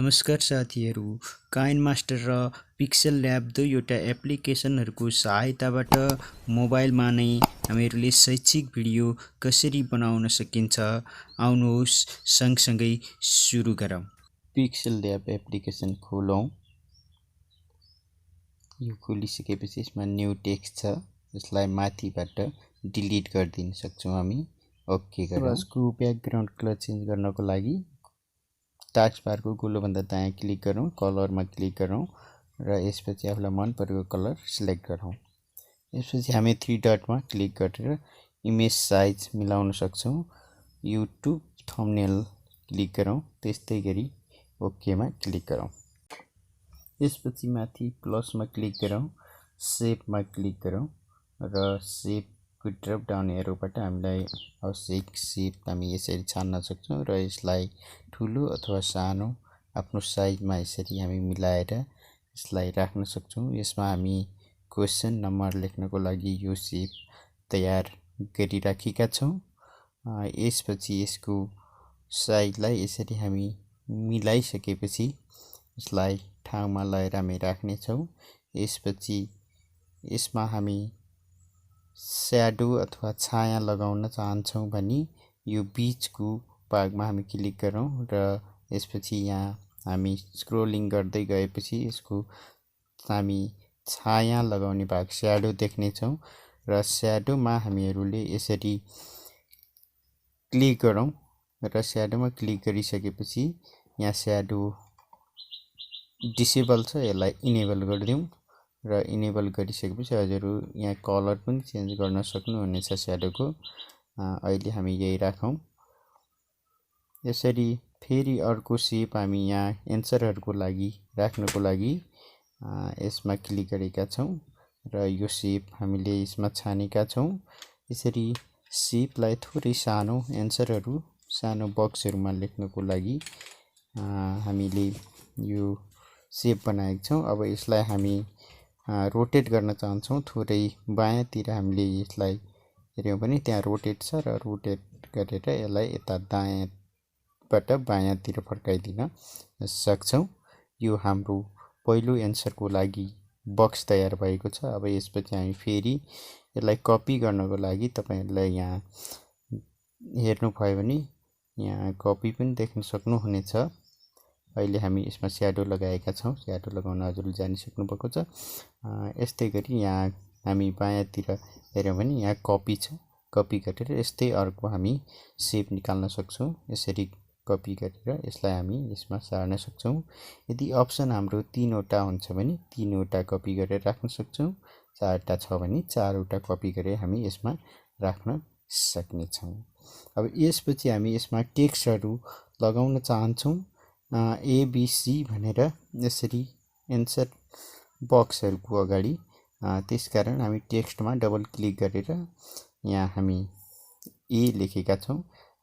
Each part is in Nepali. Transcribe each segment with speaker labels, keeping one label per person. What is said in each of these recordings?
Speaker 1: नमस्कार साथीहरू, काइनमास्टर र पिक्सेल ल्याब दुईवटा एप्लिकेसनहरूको सहायताबाट मोबाइलमा नै हामीहरूले शैक्षिक भिडियो कसरी बनाउन सकिन्छ आउनुहोस् सँगसँगै सुरु गरौँ। पिक्सेल ल्याब एप्लिकेसन खोलौँ। यो खोलिसकेपछि यसमा न्यू टेक्स्ट छ, यसलाई माथिबाट डिलिट गरिदिन सक्छौँ हामी। ओके गरौँ। यसको ब्याकग्राउन्ड कलर चेन्ज गर्नको लागि टास्क बारको गोलोभन्दा दायाँ क्लिक गरौँ, कलरमा क्लिक गरौँ र यसपछि आफूलाई मन परेको कलर सिलेक्ट गरौँ। यसपछि हामी थ्री डटमा क्लिक गरेर इमेज साइज मिलाउन सक्छौँ। युट्युब थम्बनेल क्लिक गरौँ, त्यस्तै गरी ओकेमा क्लिक गरौँ। यसपछि माथि प्लसमा क्लिक गरौँ, सेपमा क्लिक गरौँ र सेपको ड्रप डाउन एरोबाट हामीलाई आवश्यक सेप हामी यसरी छान्न सक्छौँ र यसलाई ठुलो अथवा सानो आफ्नो साइजमा यसरी हामी मिलाएर यसलाई राख्न सक्छौँ। यसमा हामी क्वेसन नम्बर लेख्नको लागि यो सेप तयार गरिराखेका छौँ। यसपछि यसको साइजलाई यसरी हामी मिलाइसकेपछि यसलाई ठाउँमा लगाएर हामी राख्नेछौँ। यसपछि यसमा हामी स्याडो अथवा छाया लगाउन चाहन्छौँ भने यो बीचको भागमा हामी क्लिक गरौँ र यसपछि यहाँ हामी स्क्रोलिङ गर्दै गएपछि यसको हामी छाया लगाउने भाग स्याडो देख्नेछौँ र स्याडोमा हामीहरूले यसरी क्लिक गरौँ र स्याडोमा क्लिक गरिसकेपछि यहाँ स्याडो डिसेबल छ, यसलाई इनेबल गरिदिउँ र इनेबल गरिसकेपछि हजुरहरू यहाँ कलर पनि चेन्ज गर्न सक्नुहुनेछ स्याडोको। अहिले हामी यही राखौँ। यसरी फेरि अर्को सेप हामी यहाँ एन्सरहरूको लागि राख्नको लागि यसमा क्लिक गरेका छौँ र यो सेप हामीले यसमा छानेका छौँ। यसरी सेपलाई थोरै सानो एन्सरहरू सानो बक्सहरूमा लेख्नको लागि हामीले यो सेप बनाएका छौँ। अब यसलाई हामी रोटेट गर्न चाहन्छौँ, थोरै बायाँतिर हामीले यसलाई हेऱ्यौँ भने त्यहाँ रोटेट छ र रोटेट गरेर यसलाई यता दायाँबाट बायाँतिर फर्काइदिन सक्छौँ। यो हाम्रो पहिलो एन्सरको लागि बक्स तयार भएको छ। अब यसपछि हामी फेरि यसलाई कपी गर्नको लागि तपाईहरुलाई यहाँ हेर्नुभयो भने यहाँ कपी पनि देख्न सक्नुहुनेछ। अहिले हामी यसमा स्याडो लगाएका छौँ, स्याडो लगाउन हजुरले जानिसक्नु भएको छ। यस्तै गरी यहाँ हामी बायाँतिर हेर्यौँ भने यहाँ कपी छ, कपी गरेर यस्तै अर्को हामी सेप निकाल्न सक्छौँ। यसरी कपी गरेर यसलाई हामी यसमा सार्न सक्छौँ। यदि अप्सन हाम्रो 3 वटा हुन्छ भने 3 वटा कपी गरेर राख्न सक्छौँ, 4 वटा छ भने 4 वटा कपी गरेर हामी यसमा राख्न सक्नेछौँ। अब यसपछि हामी यसमा टेक्स्टहरू लगाउन चाहन्छौँ एबीसी भनेर यसरी एन्सर बक्सहरूको अगाडि। त्यसकारण हामी टेक्स्टमा डबल क्लिक गरेर यहाँ हामी ए लेखेका छौँ।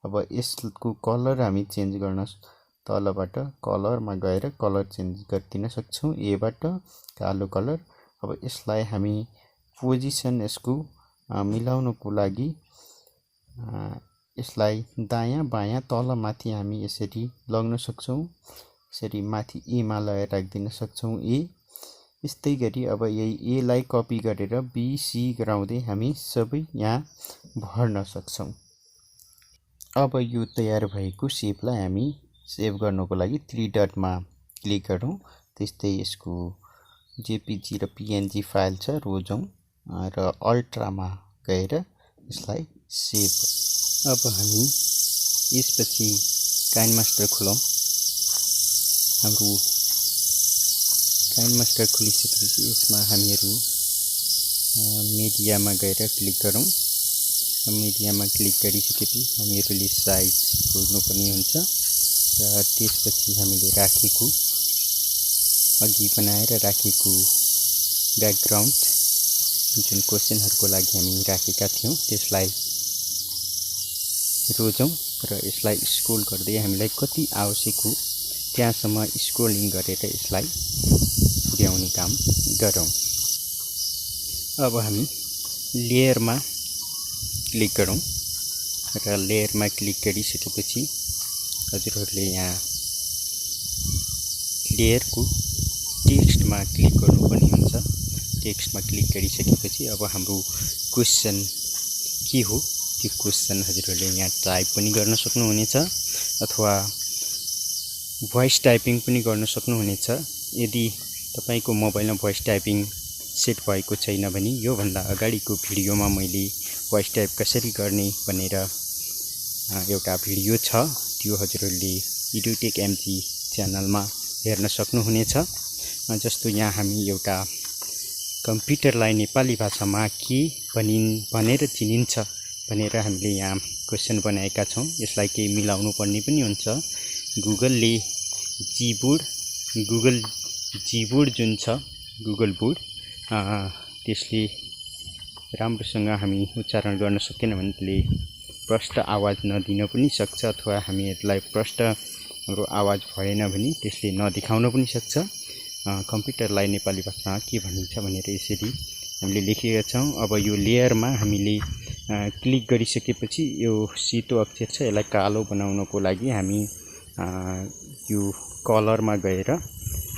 Speaker 1: अब यसको कलर हामी चेन्ज गर्न तलबाट कलरमा गएर कलर चेन्ज गरिदिन सक्छौँ, एबाट कालो कलर। अब यसलाई हामी पोजिसन यसको मिलाउनको लागि यसलाई दायाँ बायाँ तल माथि हामी यसरी लग्न सक्छौँ। यसरी माथि एमा लगाएर राखिदिन सक्छौँ ए। यस्तै गरी अब यही एलाई कपी गरेर बीसी गराउँदै हामी सबै यहाँ भर्न सक्छौँ। अब यो तयार भएको सेपलाई हामी सेभ गर्नको लागि 3 डटमा क्लिक गरौँ। त्यस्तै यसको जेपीजी र पीएनजी फाइल छ, रोजौँ र अल्ट्रामा गएर यसलाई सेभ। अब हामी यसपछि काइनमास्टर खोलौँ। हाम्रो काइनमास्टर खोलिसकेपछि यसमा हामीहरू मिडियामा गएर क्लिक गरौँ। मिडियामा क्लिक गरिसकेपछि हामीहरूले साइज खोज्नुपर्ने हुन्छ र त्यसपछि हामीले राखेको अघि बनाएर राखेको ब्याकग्राउन्ड जुन क्वेसनहरूको लागि हामी राखेका थियौँ त्यसलाई रोजौँ र यसलाई स्क्रोल गर्दै हामीलाई कति आवश्यक हो त्यहाँसम्म स्क्रोलिङ गरेर यसलाई पुर्याउने काम गरौँ। अब हामी लेयरमा क्लिक गरौँ र लेयरमा क्लिक गरिसकेपछि हजुरहरूले यहाँ लेयरको टेक्स्टमा क्लिक गर्नुपर्ने हुन्छ। टेक्स्टमा क्लिक गरिसकेपछि अब हाम्रो क्वेसन के हो त्यो क्वेसन हजुरहरूले यहाँ टाइप पनि गर्न सक्नुहुनेछ अथवा भोइस टाइपिङ पनि गर्न सक्नुहुनेछ। यदि तपाईको मोबाइलमा भोइस टाइपिङ सेट भएको छैन भने यो भन्दा अगाडिको भिडियोमा मैले भोइस टाइप कसरी गर्ने भनेर एउटा भिडियो छ, त्यो हजुरहरूले इडुटेक एमजी च्यानलमा हेर्न सक्नुहुनेछ। जस्तो यहाँ हामी एउटा कम्प्युटरलाई नेपाली भाषामा के भनेर चिनिन्छ भनेर हामीले यहाँ क्वेसन बनाएका छौं। यसलाई केही मिलाउनु पर्ने पनि हुन्छ। गुगल जीबोर्ड जुन छ, गुगल बोर्ड, त्यसले राम्रोसँग हामी उच्चारण गर्न सकेन भने त्यसले प्रष्ट आवाज नदिन पनि सक्छ अथवा हामीहरूलाई प्रष्ट हाम्रो आवाज भएन भने त्यसले नदेखाउन पनि सक्छ। कम्प्युटरलाई नेपाली भाषामा के भनिन्छ भनेर यसरी हामीले लेखेका छौं। अब यो लेयरमा हामीले क्लिक गरिसकेपछि यो सेतो अक्षर छ, यसलाई कालो बनाउनको लागि हामी यो कलरमा गएर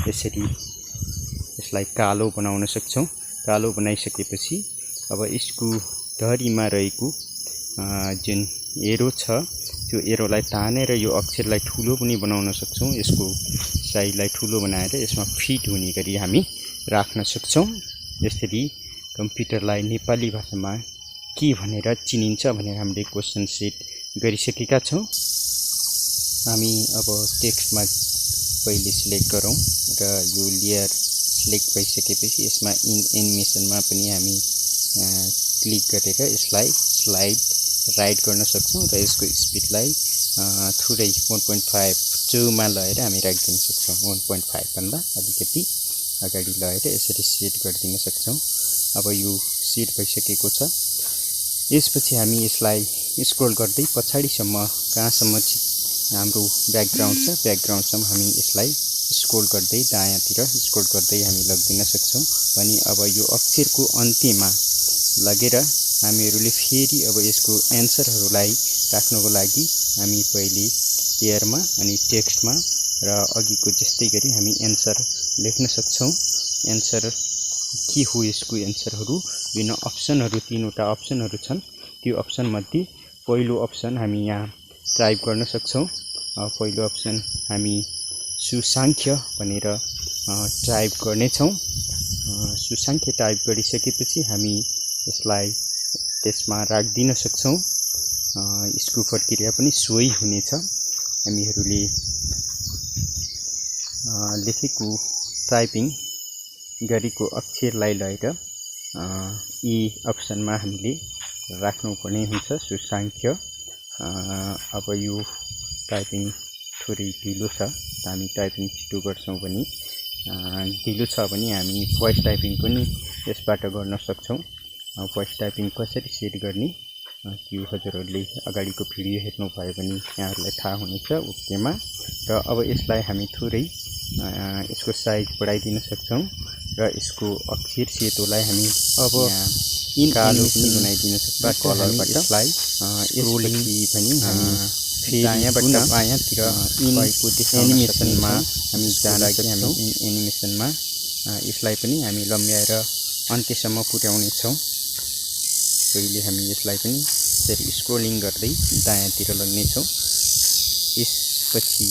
Speaker 1: यसरी यसलाई कालो बनाउन सक्छौं। कालो बनाइसकेपछि अब यसको धरीमा रहेको जुन एरो छ त्यो एरोलाई तानेर यो अक्षरलाई ठुलो पनि बनाउन सक्छौं। यसको साइजलाई ठुलो बनाएर यसमा फिट हुने गरी हामी राख्न सक्छौं। यसरी कम्प्युटरलाई नेपाली भाषामा के भनेर चिनिन्छ भनेर हामीले क्वेसन सेट गरिसकेका छौं। हामी अब टेक्स्टमा पहिले सिलेक्ट गरौँ र यो लेयर सिलेक्ट भइसकेपछि यसमा एनिमेसनमा पनि हामी क्लिक गरेर यसलाई स्लाइड राइट गर्न सक्छौं र यसको स्पिडलाई थोरै 1.5 मा लगाएर हामी राखिदिन सक्छौं। 1.5 भन्दा अलिकति अगाडि लगाएर यसरी सेट गरिदिन सक्छौं। अब यो सेट भइसकेको छ। यसपछि हामी यसलाई स्क्रोल गर्दै पछाडीसम्म कहाँसम्म हाम्रो ब्याकग्राउन्ड छ, ब्याकग्राउन्डसम्म हामी यसलाई स्क्रोल गर्दै दायाँतिर स्क्रोल गर्दै हामी लगिदिन सक्छौं। भने अब यो अक्षरको अन्त्यमा लगेर हामीहरूले फेरि अब यसको एन्सरहरूलाई राख्नको लागि हामी पहिले लेयरमा अनि टेक्स्टमा र अघिको जस्तै गरी हामी एन्सर लेख्न सक्छौं। एन्सर के हो, यसको एन्सरहरू विभिन्न अप्सनहरू, तीनवटा अप्सनहरू छन्। त्यो अप्सन मध्ये पहिलो अप्सन हामी यहाँ टाइप गर्न सक्छौं। पहिलो अप्सन हामी सुसाङ्ख्य भनेर टाइप गर्नेछौं। सुसाङ्ख्य टाइप गरिसकेपछि हामी यसलाई त्यसमा राखिदिन सक्छौं। यसको प्रक्रिया पनि सोही हुनेछ। हामीहरूले लेखेको टाइपिङ गरेको अक्षरलाई लिएर यी अप्सनमा हामीले राख्नुपर्ने हुन्छ सुसाङ्ख्य। अब यो टाइपिङ थोरै ढिलो छ, हामी टाइपिङ छिटो गर्छौं भने ढिलो छ भने हामी भोइस टाइपिङ पनि यसबाट गर्न सक्छौं। भोइस टाइपिङ कसरी सेट गर्ने त्यो हजुरहरूले अगाडिको भिडियो हेर्नुभयो भने यहाँहरूलाई थाहा हुनेछ ओकेमा। र अब यसलाई हामी थोरै यसको साइज बढाइदिन सक्छौं र यसको अक्षर सेतोलाई हामी अब कालो पनि बनाइदिन सक्छौं कलरबाट। यसलाई यसपछि पनि हामी दायाँबाट बायाँतिर भएको एनिमेसनमा हामी जान सक्छौं। एनिमेसनमा यसलाई पनि हामी लम्ब्याएर अन्त्यसम्म पुर्याउनेछौं। पहिले हामी यसलाई पनि यसरी स्क्रोलिङ गर्दै दायाँतिर लग्नेछौं। यसपछि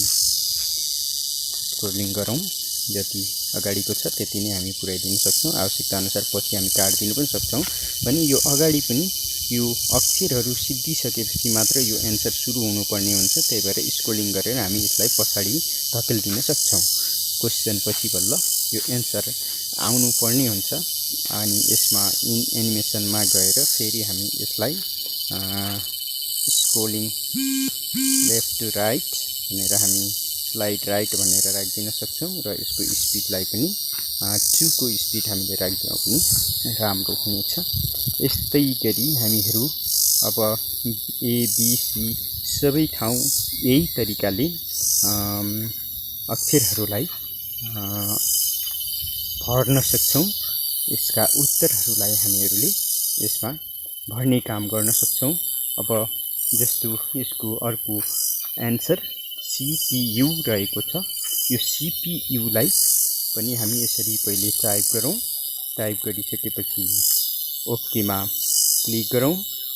Speaker 1: स्क्रोलिङ गरौँ, जति अगाडिको छ त्यति नै हामी पुर्याइदिन सक्छौं। आवश्यकता अनुसार पछि हामी काट्दिन पनि सक्छौं। भने यो अगाडि पनि यो अक्षरहरू सिद्धिसकेपछि मात्र यो एन्सर सुरु हुनुपर्ने हुन्छ। त्यही भएर स्क्रोलिङ गरेर हामी यसलाई पछाडि धकेल्दिन सक्छौं। क्वेशन पछि बल्ल यो एन्सर आउनु पर्ने हुन्छ। अनि यसमा एनिमेसनमा गएर फेरि हामी यसलाई स्क्रोलिङ लेफ्ट टु राइट भनेर हामी स्लाइड राइट भनेर राखिदिन सक्छौं र यसको स्पिडलाई पनि 2 को स्पिड हामीले राखिदियौं भने राम्रो हुनेछ। यस्तै गरी हामीहरू अब ए बी सी सबै ठाउँ यही तरिकाले अक्षरहरूलाई भर्न सक्छौं। यसका उत्तरहरूलाई हामीहरूले यसमा भर्ने काम गर्न सक्छौं। अब जस्तो यसको अर्को एन्सर CPU रहेको छ यो CPU लाई पनि हामी यसरी पहिले टाइप गरौँ। टाइप गरिसकेपछि ओके मा क्लिक गरौँ।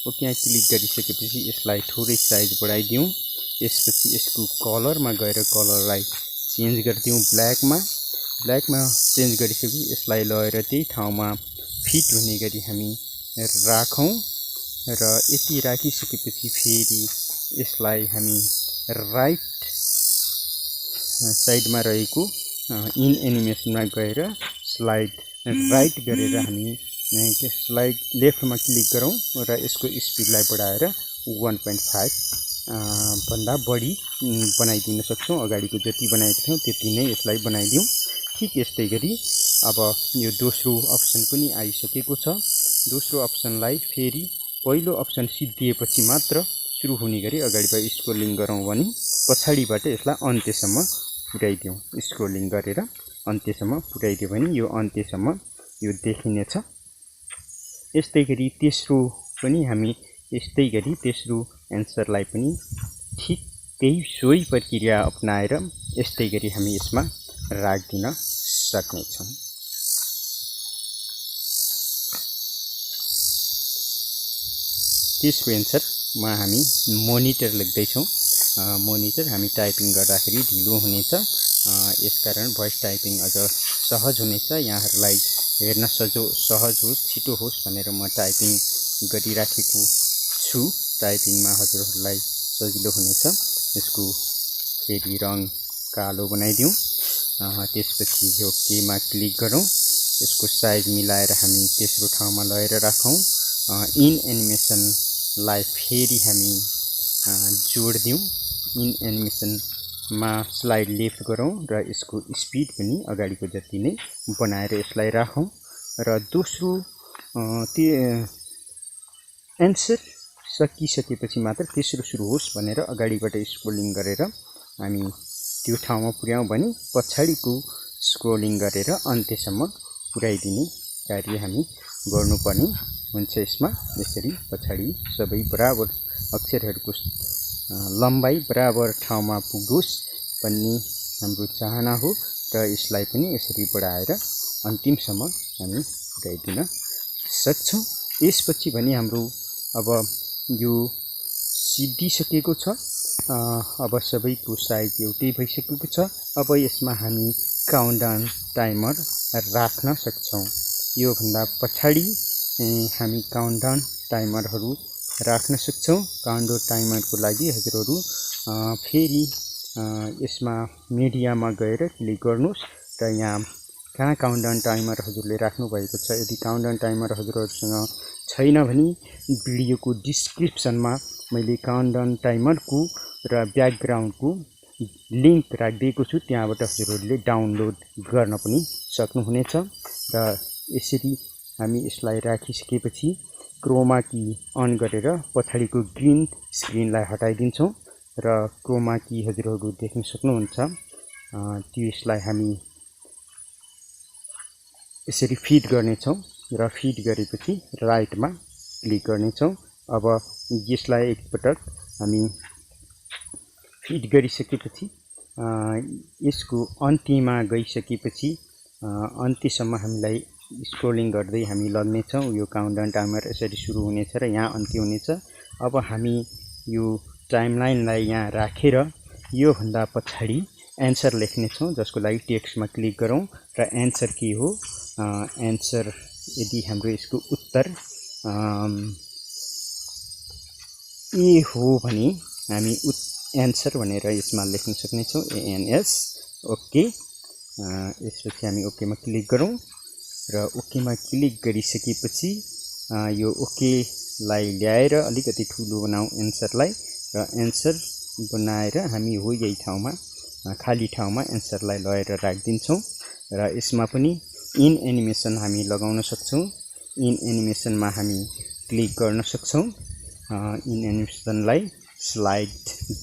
Speaker 1: ओके मा क्लिक गरिसकेपछि यसलाई थोरै साइज बढाइदिउँ। यसपछि यसको कलरमा गएर कलरलाई चेन्ज गरिदिउँ ब्ल्याकमा। ब्ल्याकमा चेन्ज गरिसकेपछि यसलाई लगेर त्यही ठाउँमा फिट हुने गरी हामी राखौँ र यति राखिसकेपछि फेरि यसलाई हामी राइट साइडमा रहेको इन एनिमेसनमा गएर स्लाइड राइट गरेर हामी स्लाइड लेफ्टमा क्लिक गरौँ र यसको स्पिडलाई बढाएर 1.5 भन्दा बढी बनाइदिन सक्छौँ। अगाडिको जति बनाएको थियौँ त्यति नै यसलाई बनाइदिउँ। ठीक यस्तै गरी अब यो दोस्रो अप्सन पनि आइसकेको छ। दोस्रो अप्सनलाई फेरि पहिलो अप्सन सिद्धिएपछि मात्र सुरु हुने गरी अगाडिबाट स्क्रोलिङ गरौँ भने पछाडिबाट यसलाई अन्त्यसम्म पुर्याइदिउँ। स्क्रोलिङ गरेर अन्त्यसम्म पुर्याइदियो भने यो अन्त्यसम्म यो देखिनेछ। यस्तै गरी तेस्रो पनि हामी यस्तै गरी तेस्रो एन्सरलाई पनि ठीक त्यही सोही प्रक्रिया अपनाएर यस्तै गरी हामी यसमा राखिदिन सक्नेछौँ। तेस्रो एन्सरमा हामी मोनिटर लेख्दैछौँ। मोनिटर हामी टाइपिङ गर्दाखेरि ढिलो हुनेछ, यसकारण भोइस टाइपिङ अझ सहज हुनेछ। यहाँहरूलाई हेर्न सहज होस्, छिटो होस् भनेर म टाइपिङ गरिराखेको छु। टाइपिङमा हजुरहरूलाई सजिलो हुनेछ। यसको फेरि रङ कालो बनाइदिउँ। त्यसपछि ओकेमा क्लिक गरौँ। यसको साइज मिलाएर हामी तेस्रो ठाउँमा लगेर राखौँ। इन एनिमेसनलाई फेरि हामी जोड दिउँ। इन एनिमेसनमा स्लाइड लेफ्ट गरौँ र यसको स्पिड पनि अगाडिको जति नै बनाएर यसलाई राखौँ र दोस्रो एन्सर सकिसकेपछि मात्र तेस्रो सुरु होस् भनेर अगाडिबाट स्क्रोलिङ गरेर हामी त्यो ठाउँमा पुर्याउँ भने पछाडिको स्क्रोलिङ गरेर अन्त्यसम्म पुर्याइदिने कार्य हामी गर्नुपर्ने हुन्छ। यसमा यसरी पछाडि सबै बराबर अक्षरहरूको लम्बाइ बराबर ठाउँमा पुगोस् भन्ने हाम्रो चाहना हो र यसलाई पनि यसरी बढाएर अन्तिमसम्म हामी पुर्याइदिन सक्छौँ। यसपछि भने हाम्रो अब यो सिद्धिसकेको छ। अब सबैको साइज एउटै भइसकेको छ। अब यसमा हामी काउन्टडाउन टाइमर राख्न सक्छौँ। योभन्दा पछाडि हामी काउन्टडाउन टाइमरहरू राख्न सक्छौँ। काउन्टडाउन टाइमरको लागि हजुरहरू फेरि यसमा मिडियामा गएर क्लिक गर्नुहोस् र यहाँ कहाँ काउन्टडाउन टाइमर हजुरले राख्नु भएको छ। यदि काउन्टडाउन टाइमर हजुरहरूसँग छैन भने भिडियोको डिस्क्रिप्सनमा मैले काउन्टडाउन टाइमरको र ब्याकग्राउन्डको लिङ्क राखिदिएको छु। त्यहाँबाट हजुरहरूले डाउनलोड गर्न पनि सक्नुहुनेछ। र यसरी हामी यसलाई राखिसकेपछि क्रोमा की अन गरेर पछाडिको ग्रीन स्क्रिनलाई हटाइदिन्छौँ र क्रोमा की हजुरहरू देख्न सक्नुहुन्छ। त्यसलाई हामी यसरी फिट गर्नेछौँ र फिट गरेपछि राइटमा क्लिक गर्नेछौँ। अब यसलाई एकपटक हामी फिट गरिसकेपछि यसको अन्त्यमा गइसकेपछि अन्त्यसम्म हामीलाई स्क्रोलिङ गर्दै हामी लग्नेछौँ। यो काउन्टडाउन टाइमर यसरी सुरु हुनेछ र यहाँ अन्त्य हुनेछ। अब हामी यो टाइमलाइनलाई यहाँ राखेर योभन्दा पछाडि एन्सर लेख्नेछौँ, जसको लागि टेक्स्टमा क्लिक गरौँ र एन्सर के हो। एन्सर यदि हाम्रो यसको उत्तर ए हो भने हामी एन्सर भनेर यसमा लेख्न सक्नेछौँ, ANS। ओके। यसपछि हामी ओकेमा क्लिक गरौँ र ओकेमा क्लिक गरिसकेपछि यो ओकेलाई ल्याएर अलिकति ठुलो बनाऊ एन्सरलाई र एन्सर बनाएर हामी हो यही ठाउँमा खाली ठाउँमा एन्सरलाई लगेर राखिदिन्छौँ र यसमा पनि इन एनिमेसन हामी लगाउन सक्छौँ। इन एनिमेसनमा हामी क्लिक गर्न सक्छौँ। इन एनिमेसनलाई स्लाइड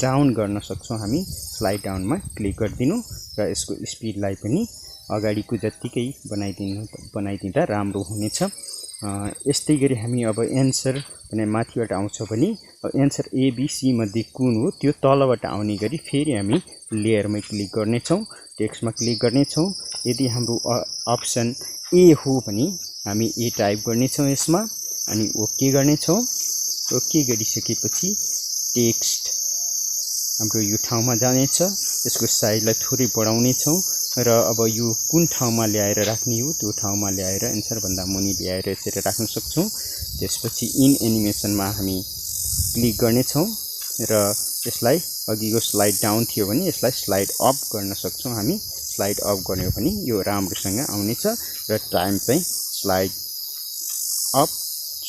Speaker 1: डाउन गर्न सक्छौँ। हामी स्लाइड डाउनमा क्लिक गरिदिनु र यसको स्पिडलाई पनि अगाडिको जत्तिकै बनाइदिँदा राम्रो हुनेछ। यस्तै गरी हामी अब एन्सर भने माथिबाट आउँछ भने एन्सर एबिसी मध्ये कुन हो त्यो तलबाट आउने गरी फेरि हामी लेयरमा क्लिक गर्नेछौँ, टेक्स्टमा क्लिक गर्नेछौँ। यदि हाम्रो अप्सन ए हो भने हामी ए टाइप गर्नेछौँ यसमा अनि ओके गर्नेछौँ। ओके गरिसकेपछि टेक्स्ट हाम्रो यो ठाउँमा जानेछ। यसको साइजलाई थोरै बढाउनेछौँ र अब यो कुन ठाउँमा ल्याएर राख्ने हो त्यो ठाउँमा ल्याएर एन्सर भन्दा मुनि ल्याएर यसरी राख्न सक्छौँ। त्यसपछि इन एनिमेसनमा हामी क्लिक गर्नेछौँ र यसलाई अघिको स्लाइड डाउन थियो भने यसलाई स्लाइड अप गर्न सक्छौँ। हामी स्लाइड अप गर्यो भने यो राम्रोसँग आउनेछ र टाइम चाहिँ स्लाइड अप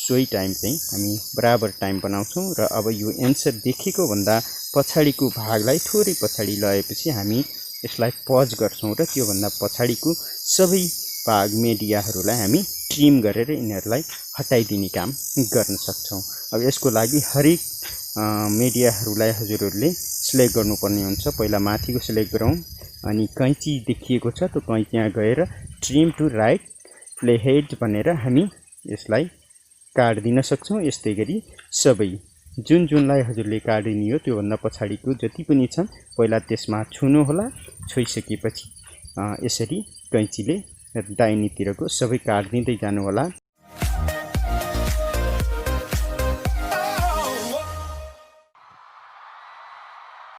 Speaker 1: सोही टाइम चाहिँ हामी बराबर टाइम बनाउँछौँ र अब यो एन्सर देखेको भन्दा पछाडिको भागलाई थोरै पछाडि लगाएपछि हामी यसलाई पज गर्छौँ र त्यो भन्दा पछाडिको सबै भाग मिडियाहरूलाई हामी ट्रिम गरेर यिनीहरूलाई हटाइदिने काम गर्न सक्छौँ। अब यसको लागि हरेक मिडियाहरूलाई हजुरहरूले सिलेक्ट गर्नुपर्ने हुन्छ। पहिला माथिको सिलेक्ट गरौँ अनि कैँची देखिएको छ त्यो कैँचीमा गएर trim to right play head भनेर हामी यसलाई काट्दिन सक्छौँ। यस्तै गरी सबै जुनलाई हजुरले काटिदिने हो त्योभन्दा पछाडिको जति पनि छन् पहिला त्यसमा छुनुहोला। छोइसकेपछि यसरी कैँचीले दाहिनेतिरको सबै काटिदिँदै जानुहोला।